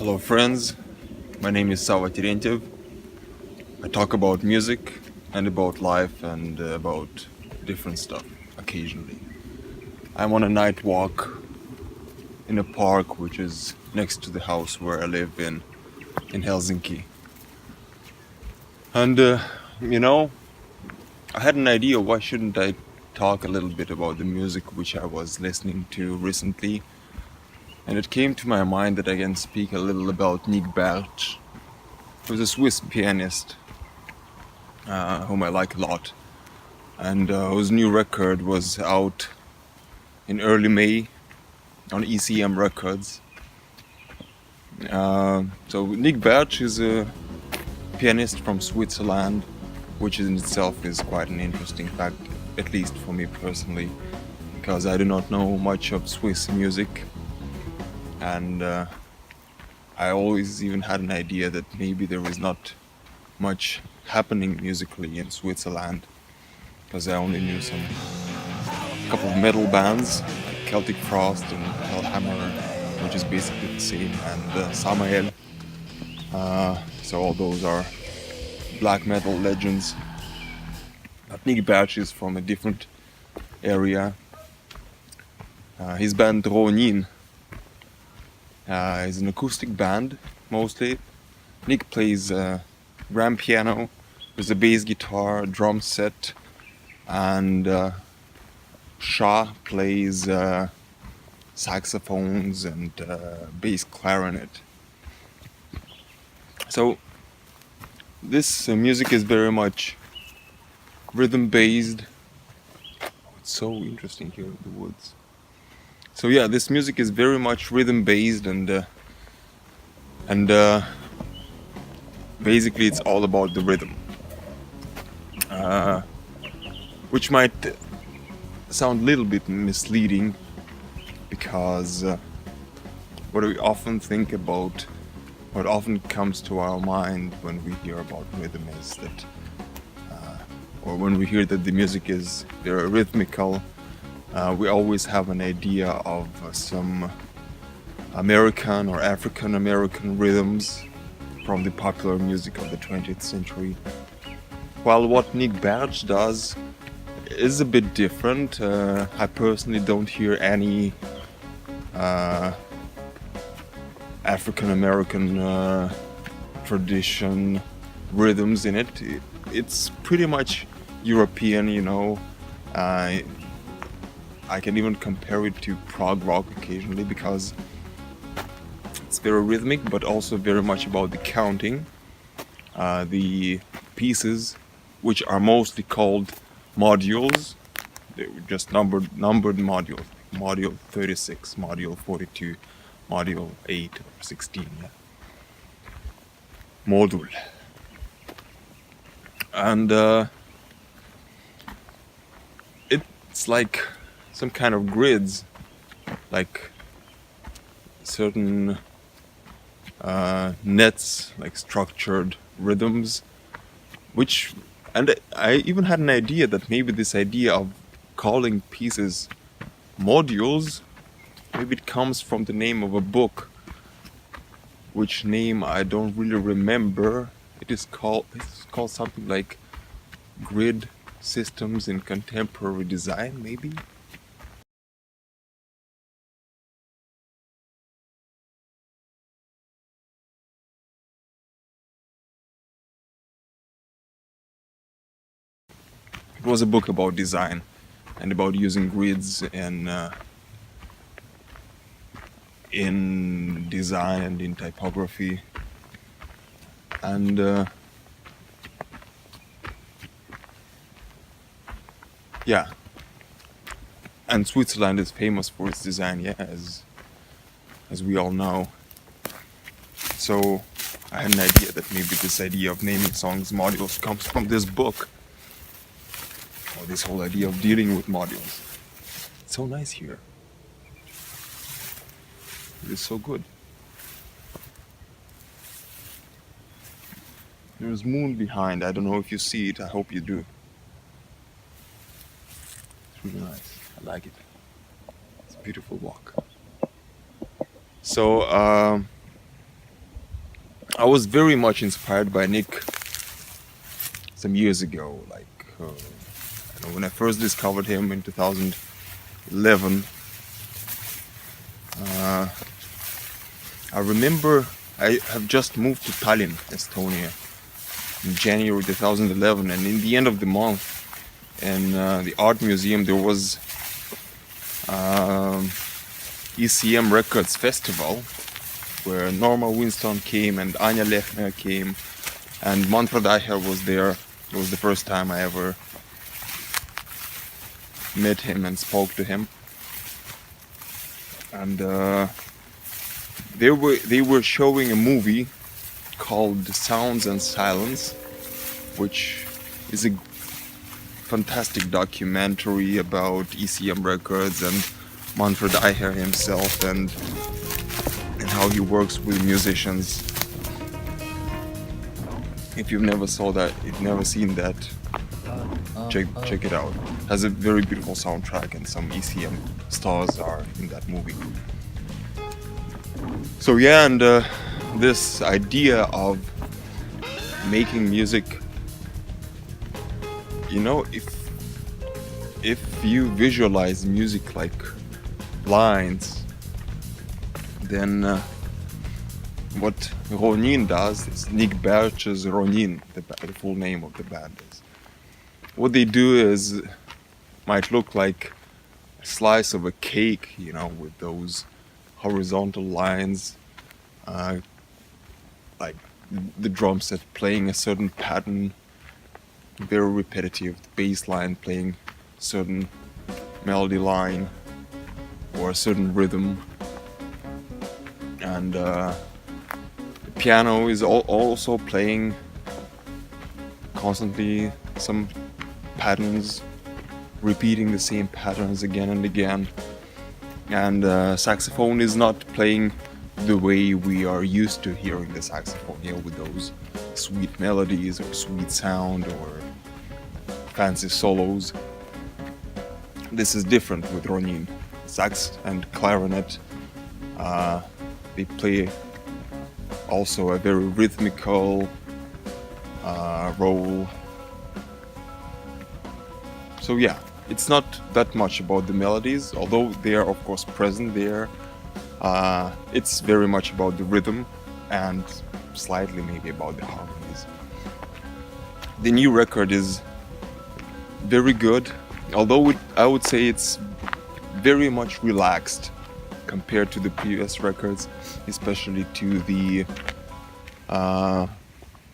Hello friends, my name is terentyev. I talk about music and about life and about different stuff occasionally. I'm on a night walk in a park which is next to the house where I live in Helsinki. And I had an idea, why shouldn't I talk a little bit about the music which I was listening to recently? And it came to my mind that I can speak a little about Nik Bärtsch, who's a Swiss pianist whom I like a lot, and whose new record was out in early May on ECM Records. So Nik Bärtsch is a pianist from Switzerland, which in itself is quite an interesting fact, at least for me personally, because I do not know much of Swiss music, and I always even had an idea that maybe there was not much happening musically in Switzerland, because I only knew a couple of metal bands like Celtic Frost and Hellhammer, which is basically the same, and Samael. So all those are black metal legends. But Nik Bärtsch is from a different area. His band Ronin is an acoustic band mostly. Nik plays grand piano with a bass guitar, drum set, and Scherer plays saxophones and bass clarinet. So this music is very much rhythm based. It's so interesting here in the woods. So yeah, this music is very much rhythm based, and basically it's all about the rhythm, which might sound a little bit misleading, because what we often think about, what often comes to our mind when we hear about rhythm is that, or when we hear that the music is very rhythmical, we always have an idea of some American or African American rhythms from the popular music of the 20th century. While what Nik Bärtsch does is a bit different. I personally don't hear any African American tradition rhythms in it. It's pretty much European, you know. I can even compare it to prog rock occasionally, because it's very rhythmic, but also very much about the counting. The pieces, which are mostly called modules, they were just numbered modules, module 36, module 42, module 8 or 16, yeah. Modul. And it's like some kind of grids, like certain nets, like structured rhythms, which, and I even had an idea that maybe this idea of calling pieces modules, maybe it comes from the name of a book, which name I don't really remember. It's called something like Grid Systems in Contemporary Design, maybe. It was a book about design and about using grids in design and in typography, and yeah, and Switzerland is famous for its design, yeah, as we all know. So I had an idea that maybe this idea of naming songs modules comes from this book, or this whole idea of dealing with modules. It's so nice here. It is so good. There's moon behind. I don't know if you see it. I hope you do. It's really nice. I like it. It's a beautiful walk. So I was very much inspired by Nik some years ago, like when I first discovered him in 2011. I remember I have just moved to Tallinn, Estonia, in January 2011, and in the end of the month, in the art museum, there was ECM Records Festival, where Norma Winston came and Anja Lechner came, and Manfred Eicher was there. It was the first time I ever met him and spoke to him. And they were showing a movie called Sounds and Silence, which is a fantastic documentary about ECM Records and Manfred Eicher himself and how he works with musicians. If you've never seen that, check it out. It has a very beautiful soundtrack, and some ECM stars are in that movie. So yeah, and this idea of making music, you know, if you visualize music like lines, then what Ronin does is Nik Bärtsch's Ronin, the full name of the band is. What they do is might look like a slice of a cake, you know, with those horizontal lines, like the drum set playing a certain pattern, very repetitive, the bass line playing a certain melody line or a certain rhythm, and the piano is also playing constantly some patterns, repeating the same patterns again and again, and saxophone is not playing the way we are used to hearing the saxophone, you know, with those sweet melodies or sweet sound or fancy solos. This is different with Ronin. Sax and clarinet, they play also a very rhythmical role. So yeah, it's not that much about the melodies, although they are of course present there. It's very much about the rhythm and slightly maybe about the harmonies. The new record is very good, although I would say it's very much relaxed compared to the previous records, especially to the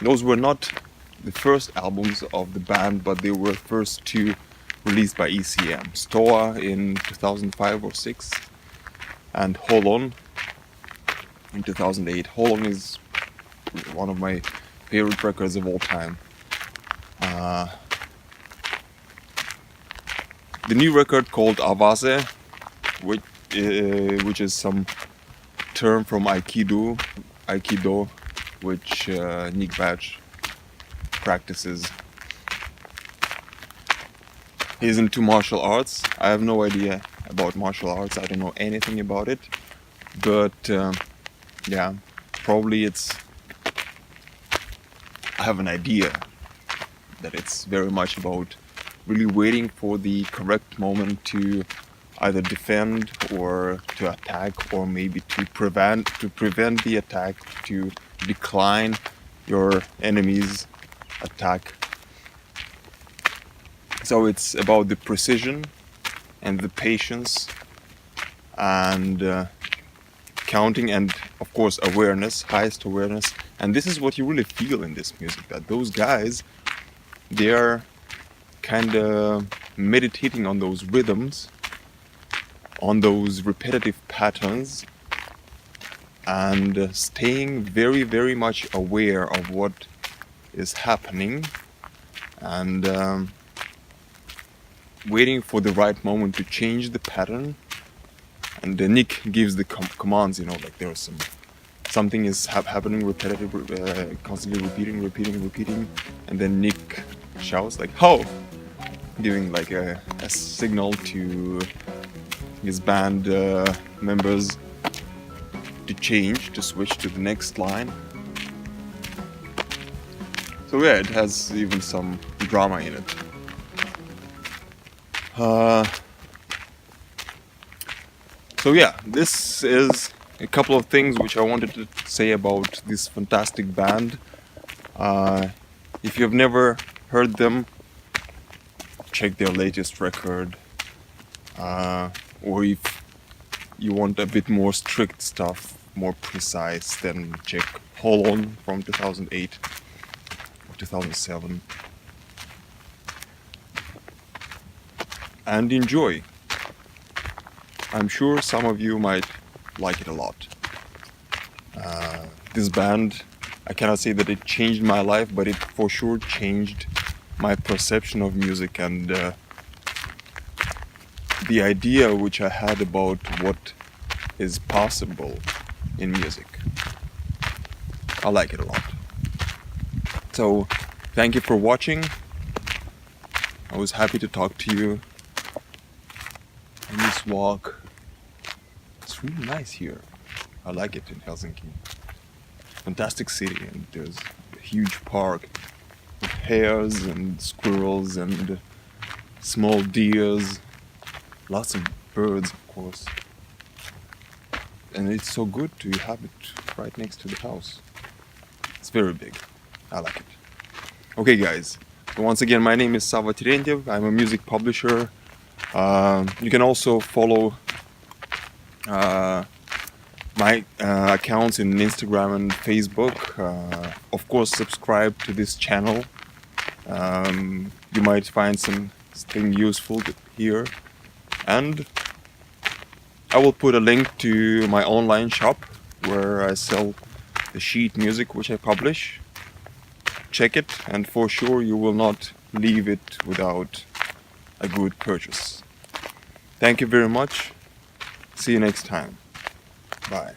those were not the first albums of the band, but they were first two released by ECM. Stoa in 2005 or 6 and Holon in 2008. Holon is one of my favorite records of all time. The new record called Avase, which is some term from Aikido, which Nik Bärtsch practices. He's into martial arts. I have no idea about martial arts. I don't know anything about it. But yeah, probably I have an idea that it's very much about really waiting for the correct moment to either defend or to attack, or maybe to prevent the attack, to decline your enemy's attack. So it's about the precision and the patience and counting, and of course awareness, highest awareness. And this is what you really feel in this music, that those guys, they are kind of meditating on those rhythms, on those repetitive patterns, and staying very, very much aware of what is happening, and waiting for the right moment to change the pattern. And Nik gives the commands, you know, like there's something is happening repetitive, constantly repeating, and then Nik shouts like "Ho!" giving like a signal to his band members to switch to the next line. So yeah, it has even some drama in it. So yeah, this is a couple of things which I wanted to say about this fantastic band. If you've never heard them, check their latest record. Or if you want a bit more strict stuff, more precise, then check Hold On from 2008 or 2007. And enjoy. I'm sure some of you might like it a lot. This band, I cannot say that it changed my life, but it for sure changed my perception of music and the idea which I had about what is possible in music. I like it a lot. So, thank you for watching. I was happy to talk to you on this walk. It's really nice here. I like it in Helsinki. Fantastic city, and there's a huge park with hares and squirrels and small deers. Lots of birds, of course. And it's so good to have it right next to the house. It's very big. I like it. Okay, guys. So once again, my name is Terentyev. I'm a music publisher. You can also follow my accounts in Instagram and Facebook. Of course, subscribe to this channel. You might find something useful here. And I will put a link to my online shop where I sell the sheet music which I publish. Check it, and for sure you will not leave it without a good purchase. Thank you very much. See you next time. Bye.